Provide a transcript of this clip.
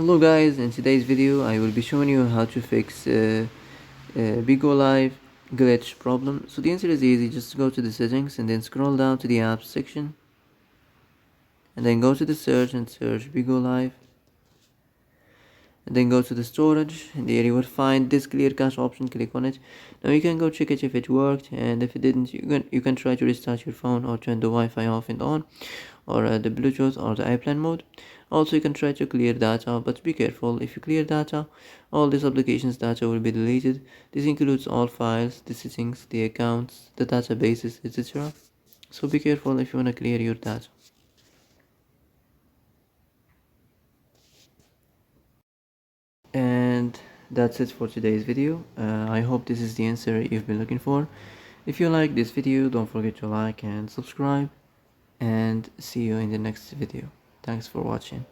Hello guys, in today's video I will be showing you how to fix Bigo Live glitch problem. So the answer is easy, just go to the settings and then scroll down to the apps section and then go to the search and search Bigo Live and then go to the storage and there you will find this clear cache option. Click on it. Now you can go check it if it worked, and if it didn't you can try to restart your phone or turn the Wi-Fi off and on, or the Bluetooth or the airplane mode. Also you can try to clear data, but be careful. If you clear data, all this application's data will be deleted. This includes all files, the settings, the accounts, the databases, etc. So be careful if you want to clear your data. And that's it for today's video. I hope this is the answer you've been looking for. If you like this video, don't forget to like and subscribe, and see you in the next video. Thanks for watching.